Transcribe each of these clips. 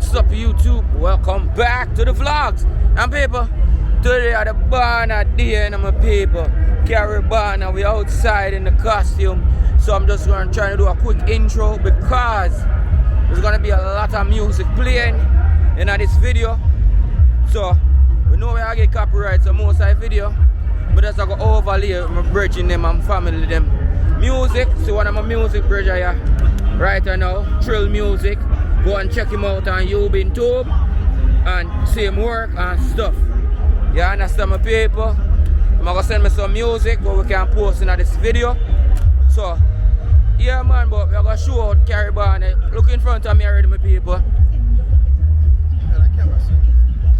What's up YouTube? Welcome back to the vlogs. And people, today at the Barna day and my people, Caribana, we outside in the costume. So I'm just going to try to do a quick intro because there's going to be a lot of music playing in this video. So we know we are get copyright so most of the video, but just I go overlay my bridging them and family them music. So one of my music bridge here right now, Trill Music. Go and check him out on YouTube and see him work and stuff. You understand my people? I'm gonna send me some music what we can post in this video. So yeah man, but we're gonna show out Caribana. Look in front of me already my people.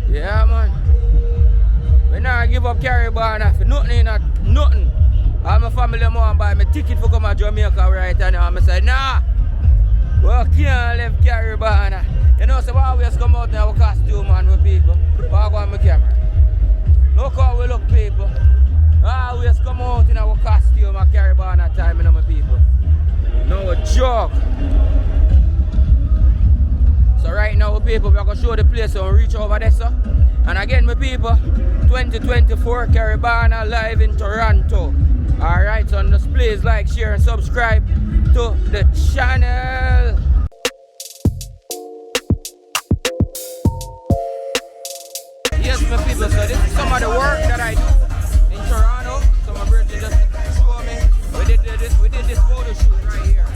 Yeah man. We not give up Caribana for nothing, not nothing. All my family want buy me ticket for come to Jamaica right now. I say nah. We can't leave Caribana. You know, so we always come out in our costume man with people. Walk on my camera. Look how we look people. We always come out in our costume at Caribana time, you know my people. No joke. So right now people, we're going to show the place so we reach over there so. And again my people, 2024 Caribana live in Toronto. Alright, so just please like, share and subscribe to the channel. Yes my people, so this is some of the work that I do in Toronto. So my brother just show me. We did this photo shoot right here.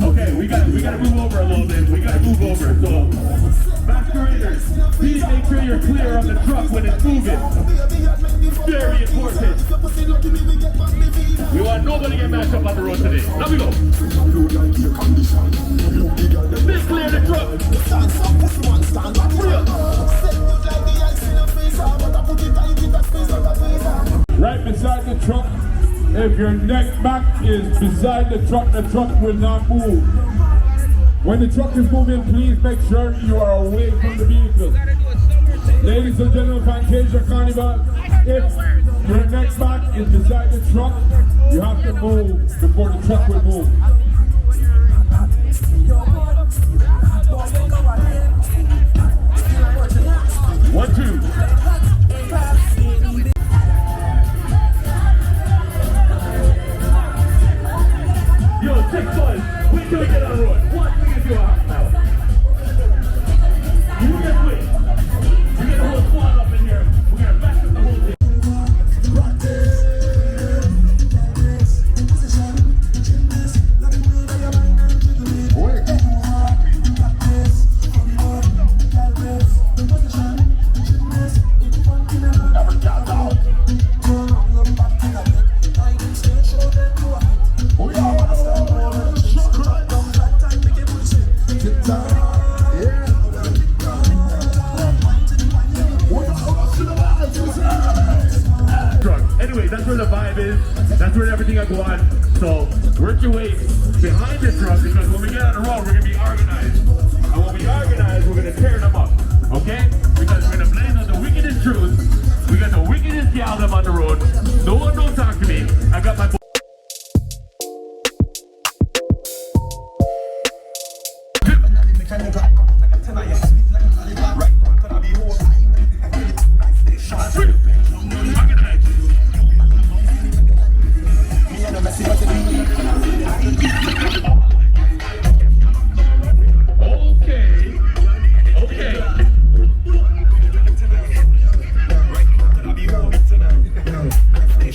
Okay, we gotta move over a little bit. We gotta move over. So, masqueraders, please make sure you're clear of the truck when it's moving. Very important. We want nobody to get mashed up on the road today. Now we go. Let's clear the truck. Right beside the truck. If your neck back is beside the truck will not move. When the truck is moving, please make sure you are away from the vehicle. Ladies and gentlemen, Fantasia Carnival, if your neck back is beside the truck, you have to move before the truck will move. 1, 2. Yo, 6 boys, wait till we get on the road. What? We can do a half now. You get quick. We get the whole squad up in here. We're gonna back up the whole thing. Anyway, that's where the vibe is. That's where everything will go on. So work your way behind the truck because when we get on the road, we're gonna be organized. And when we organize, we're gonna tear them up. Okay? Because we're gonna blame on the wickedest truth. We got the wickedest gal them on the road. No one don't talk to me. I got my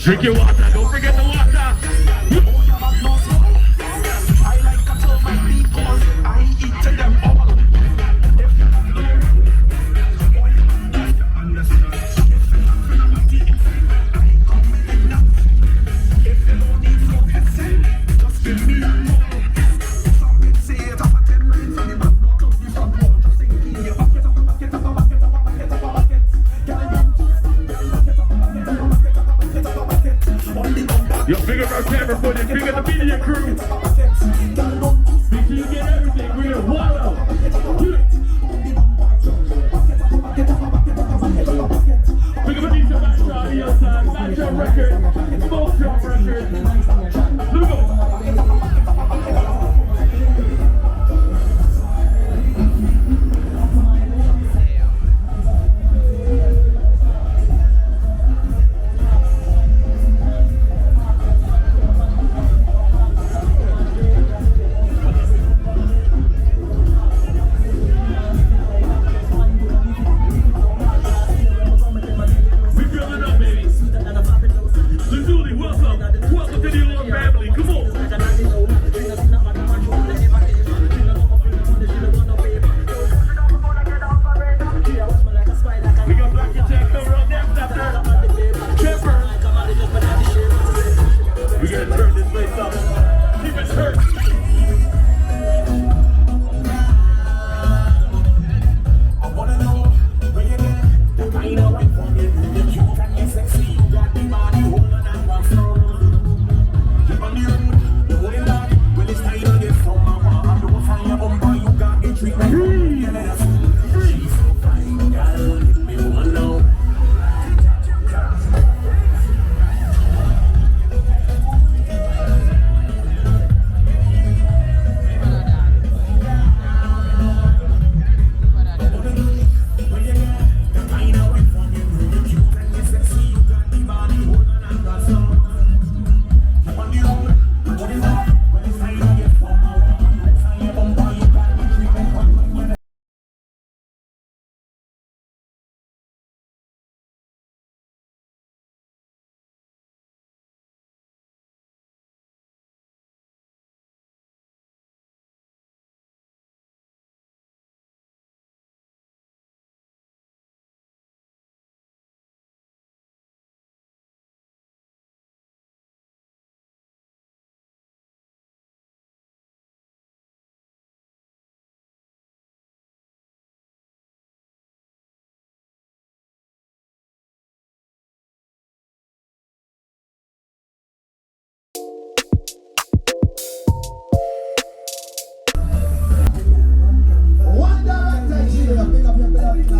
drink your water, don't forget the water. Yo, big up our camera footage, big up the media crew. Make sure you get everything. We're gonna wallow. Big up a decent match on the outside, match on record, smoke drop record. Let's go.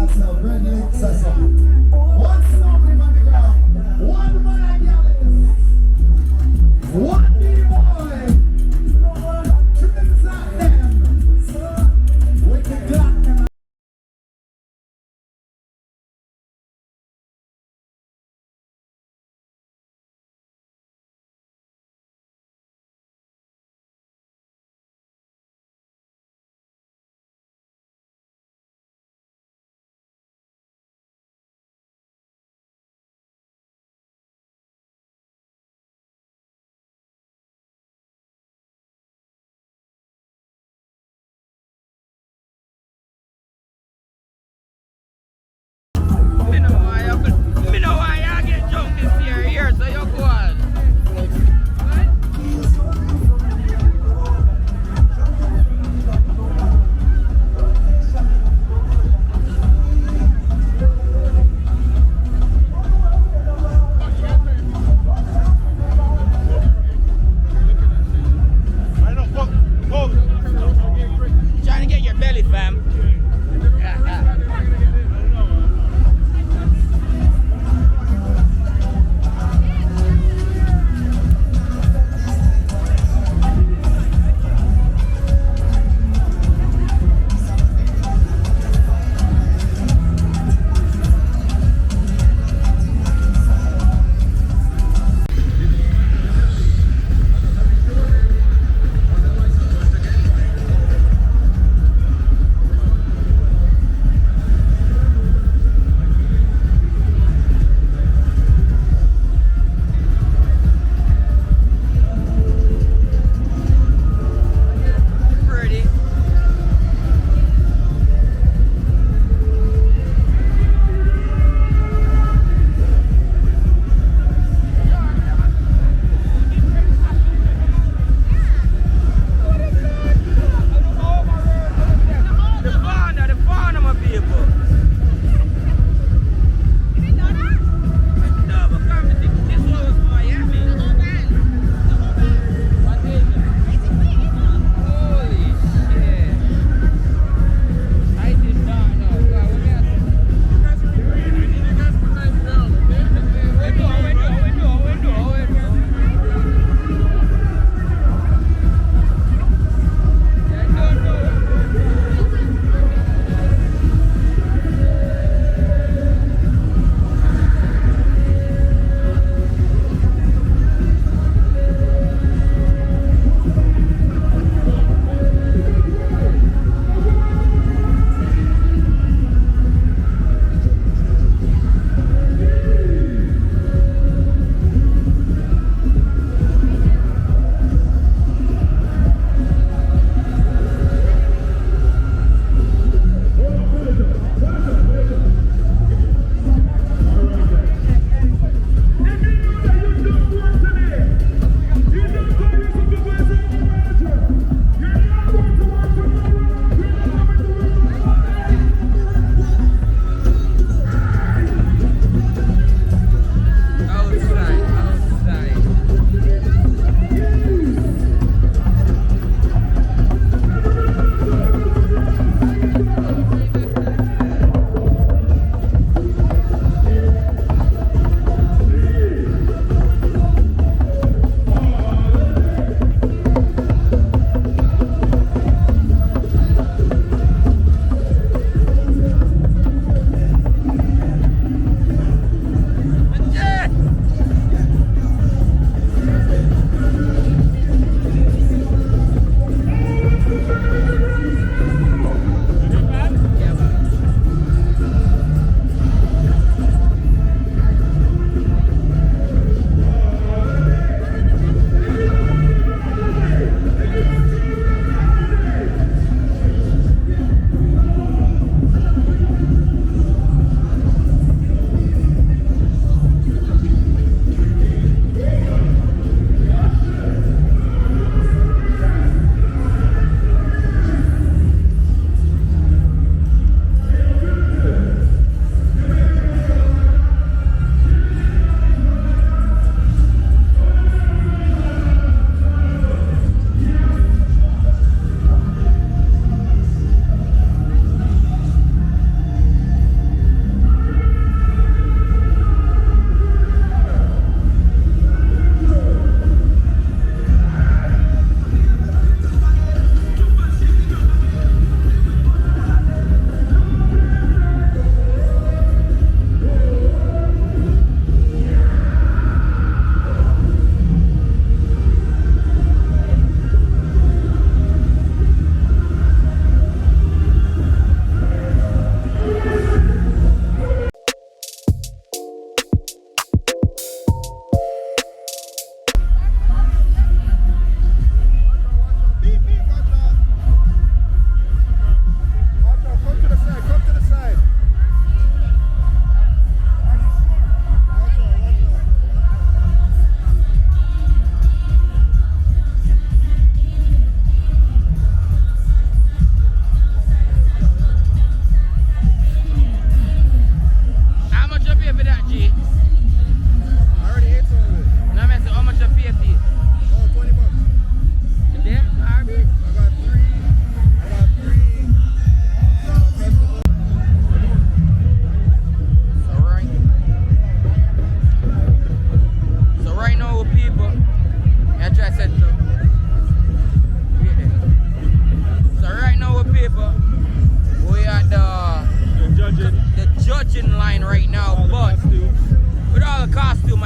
yourself, ready, Sasa. One snobbing on the ground, one man again, one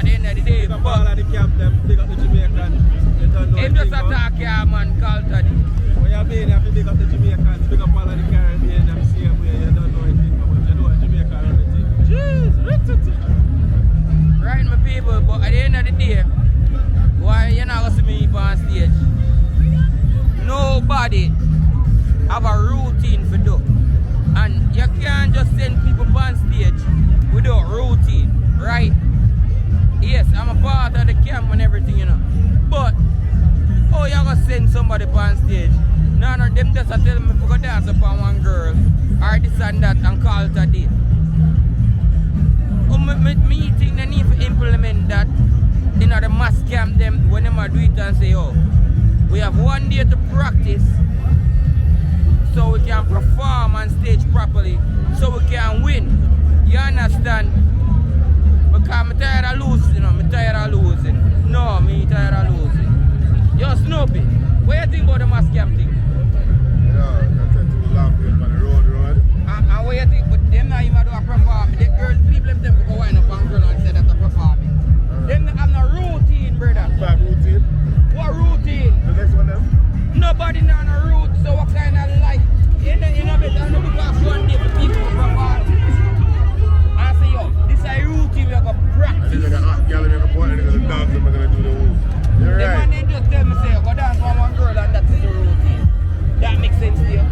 at the end of the day. Big up all of the camp them, big up the Jamaican. Him just attack ya man, Carlton. When you mean, you have to big up the Jamaicans, big up all of the Caribbean, them same way. You don't know anything about, you know a Jamaican already. Jeez, Right, my people, but at the end of the day, why you not gonna see me on stage? Nobody have a routine for do. And you can't just send people on stage without routine, right? Yes, I'm a part of the camp and everything, you know. But, oh, you gonna send somebody on stage? No, them just tell me to go dance upon one girl, or this and that, and call it a day. Me think they need to implement that in the mass camp them when they do it and say, oh, we have 1 day to practice so we can perform on stage properly, so we can win. You understand? Because I'm tired of losing, you know, I'm tired of losing. No, I'm tired of losing. Yo, Snoopy, what do you think about the mass camp thing? Yeah, that's too long on the road. And what do you think? But them not even do a performance. The girl, people them go wind up on girl and say that's a performance. Them not have no routine, brother. Bad routine. What routine? The next one them? Nobody know no route, so what kind of life? You know better than because 1 day for people to perform. I say, yo, this is a routine we are going to practice. And then like a hot gal in the point, they're going to dance and we're going to do the move. You're The right. man then just tell me, say, go dance for one girl and that's the routine. That makes sense to you.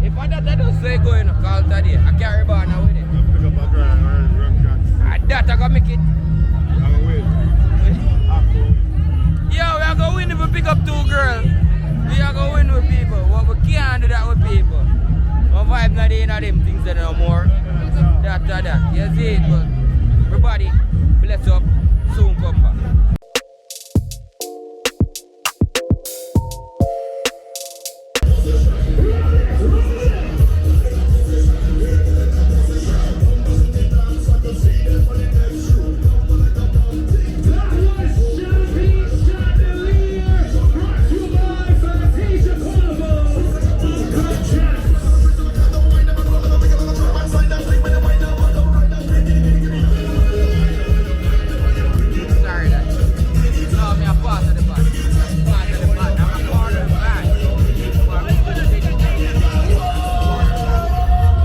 If I don't say go in a call today, I Caribana with it. I'll pick up a girl and run shots. And that I gonna make it. I'm going to win. Yo, we are gonna win if we pick up 2 girls. We are gonna win with people. But we can't do that with people. My vibe not in them things no more. That. You see it, but everybody, bless up, soon come back.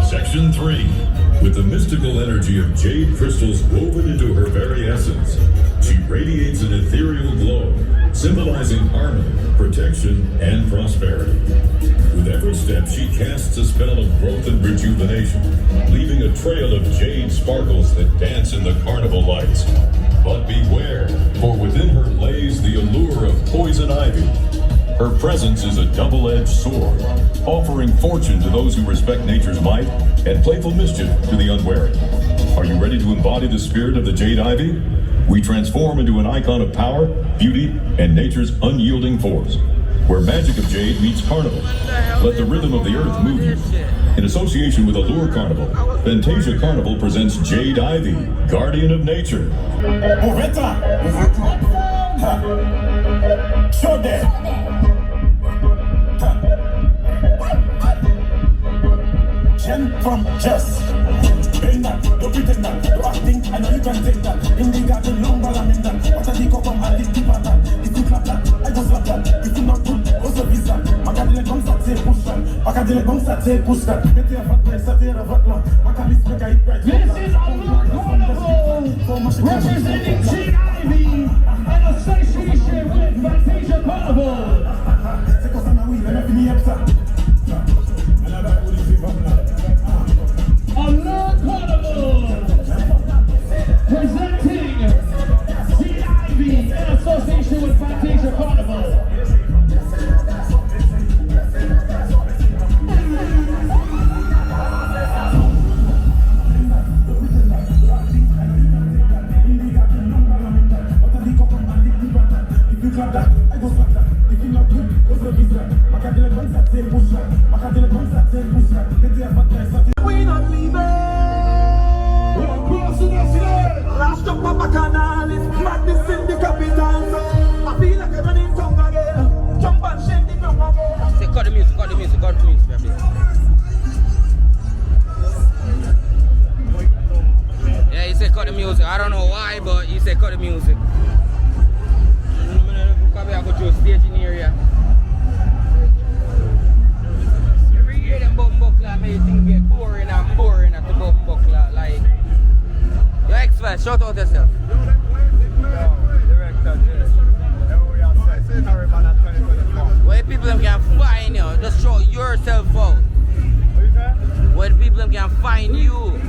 Section 3. With the mystical energy of jade crystals woven into her very essence, she radiates an ethereal glow, symbolizing harmony, protection, and prosperity. With every step, she casts a spell of growth and rejuvenation, leaving a trail of jade sparkles that dance in the carnival lights. But beware, for within her lays the allure of poison ivy. Her presence is a double-edged sword, offering fortune to those who respect nature's might and playful mischief to the unwary. Are you ready to embody the spirit of the jade ivy? We transform into an icon of power, beauty, and nature's unyielding force. Where magic of jade meets carnival, let the rhythm of the earth move you. In association with Allure Carnival, Fantasia Carnival presents Jade Ivy, guardian of nature. Show them. Gen from just. Bend that, don't pretend that. Do acting, I know you can take that. In the garden, long ball, I'm in that. What I think of from all this deeper that. If you clap that, I go slap that. If you not good, also be that. Macadille comes at say push that. Macadille comes at say push that. Better a fat place, better a fat man. Macadille make a hit right. This is Allure Carnival, representing Jade Ivy in association with Fantasia Carnival. C'est comme ça, ma oui, la meuf finit comme ça. Allure Carnival, presenting Jade Ivy in association with Fantasia Carnival. the music. I don't know why, but he said cut the music. I go to a staging area. Every year them bumbuckler make things get boring and boring at the bumbuckler. Like, your X-Files, shout out yourself. Director, Caribana 2024. Where people them can find you, just show yourself out. What is that? Where the people them can find you.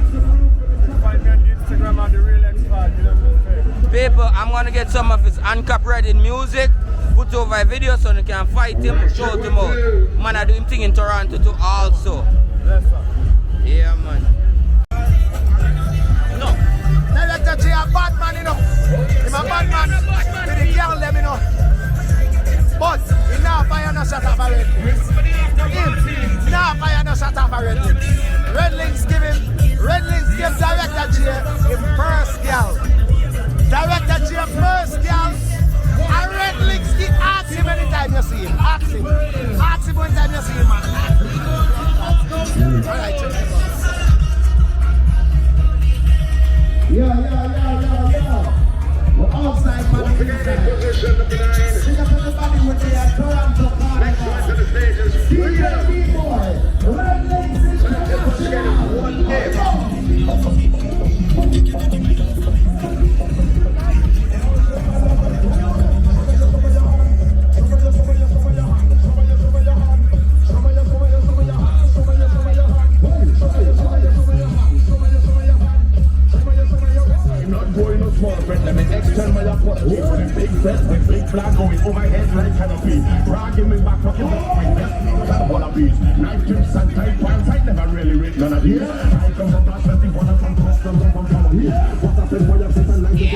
Find me on Instagram on the Real X-Files, you know what I'm saying? People, I'm gonna get some of his uncopyrighted music, put over a video so you can fight him, shout him out. Man, I do him thing in Toronto too also. Yes, sir. Yeah, man. No. Director J a bad man, you know. He's a bad man. To the girl, them, you know. But he now fire no shot off a red links. He now fire no shot off a red links. Red links give Director J him first girl. Director J first girl. And red links, he ask him anytime you see him. Ask him. Ask him anytime you see him, man. Alright, check. Yeah. We're outside, man. Big up everybody with the Toronto Carnival. DJ B-Boy, Red Links International. Let me extend my apology for the big vest with big flag going overhead like canopy. Bragging me back up in the spring vest, got wallabies. Knife tips and tight pants, I never really read none of these. I come from Boston, think one of them customs and from California. What happened for your sister like the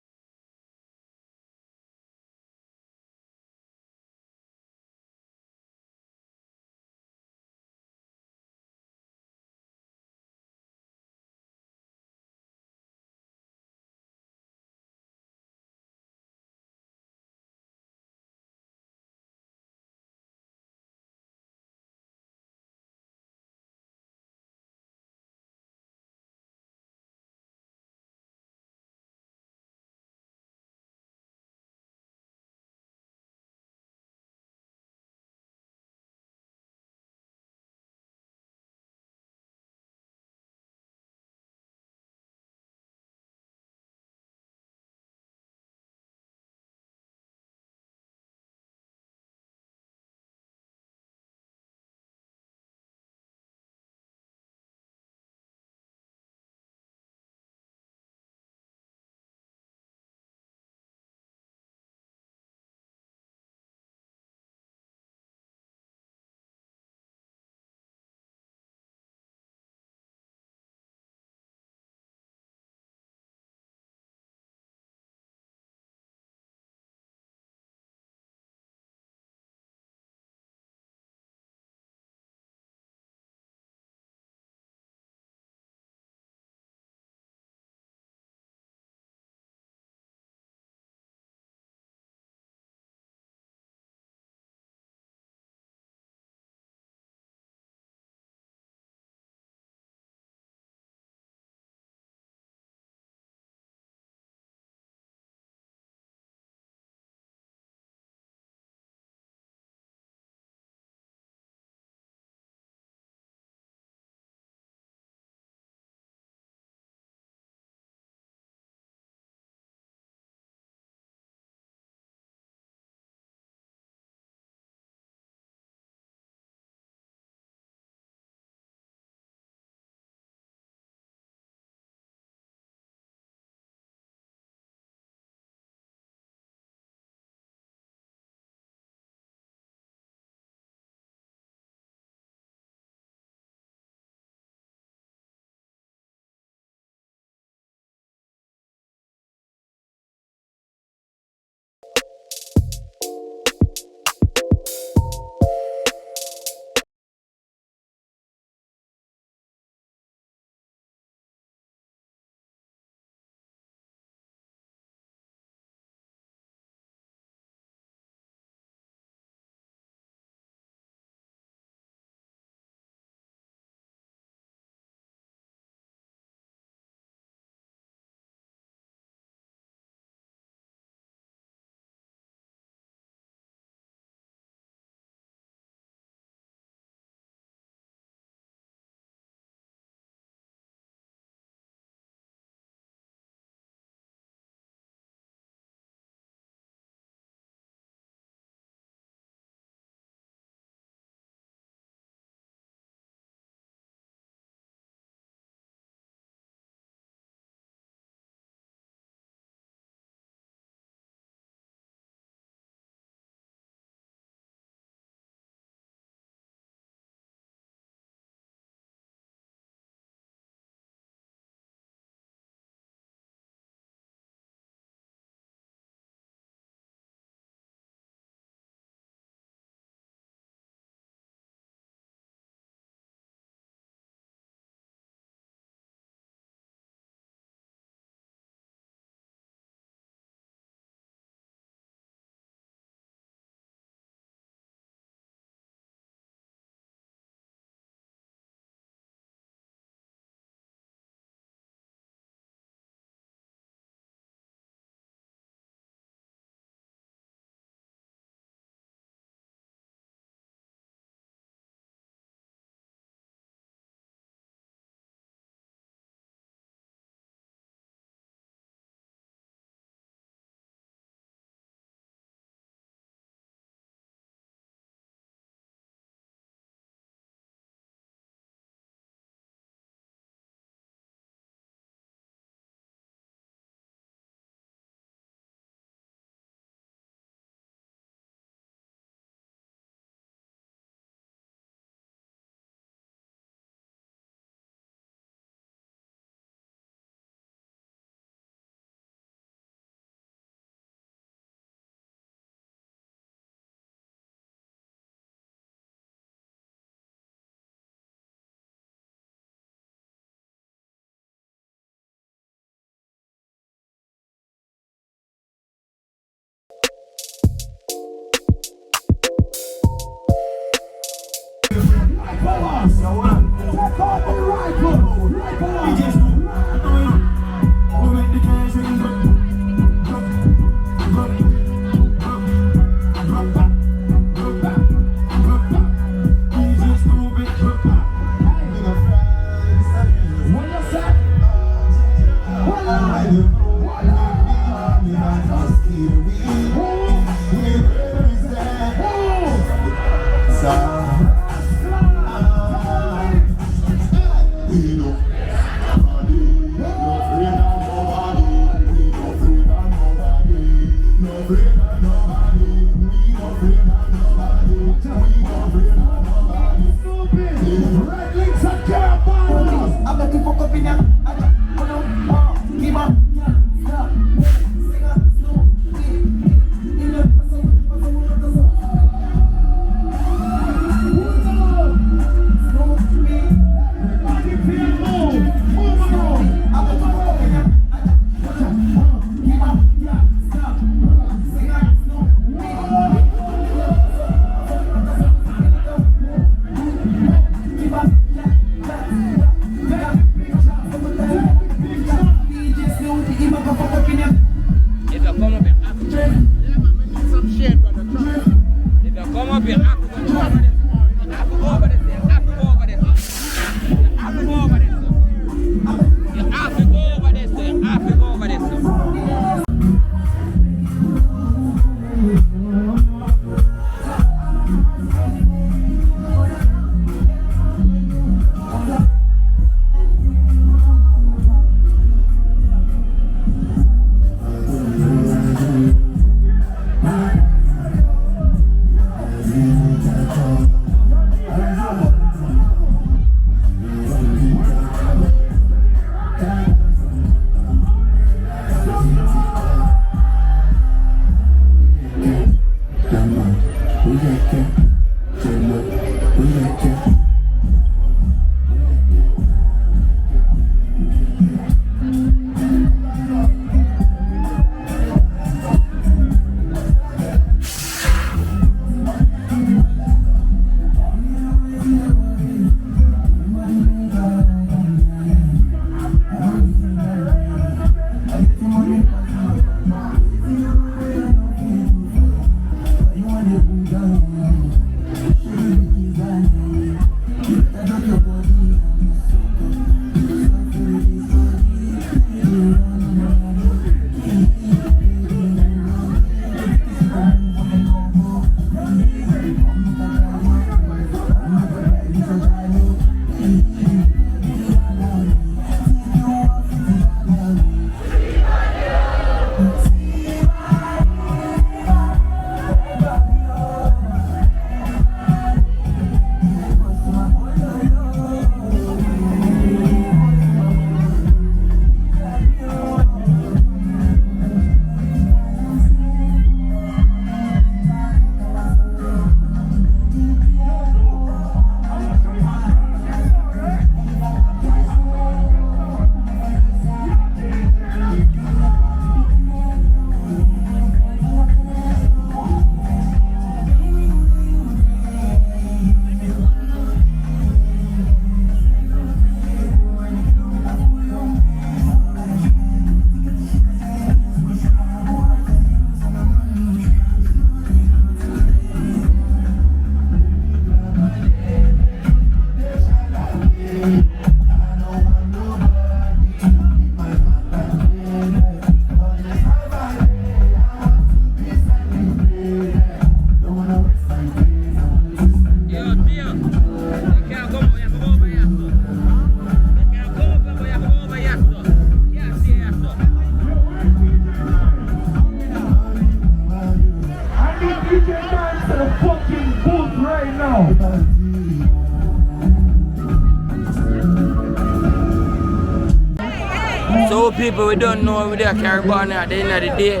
So people we don't know we there Caribana at the end of the day,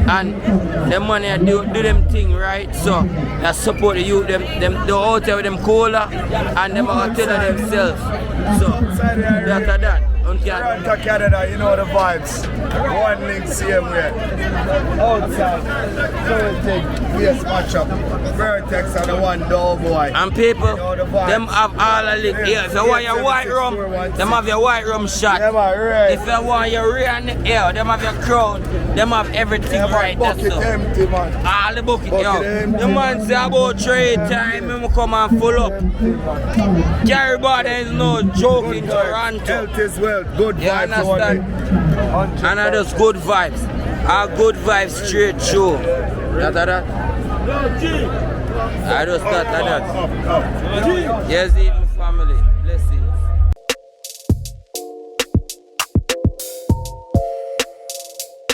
and the money do them thing right. So that support the youth, them the out there with them cola and them out tell themselves. So after that. Toronto, Canada, you know the vibes. One link, same way. Outside, Vertex, yes, match up. Vertex are the one dog boy. And people, them have all the lick. Yeah, if you want your white rum, them have your white rum shot. If you want your rear and the air, them have your crown. Them have everything right there. So. Empty, man. All the bucket, yo. The man say about 3 times, I'm come and full up. Caribana is no joke in Toronto. Health is wealth, good You vibes. understand? And I just good vibes. Our good vibes straight through. That. I just that. Yes, even family.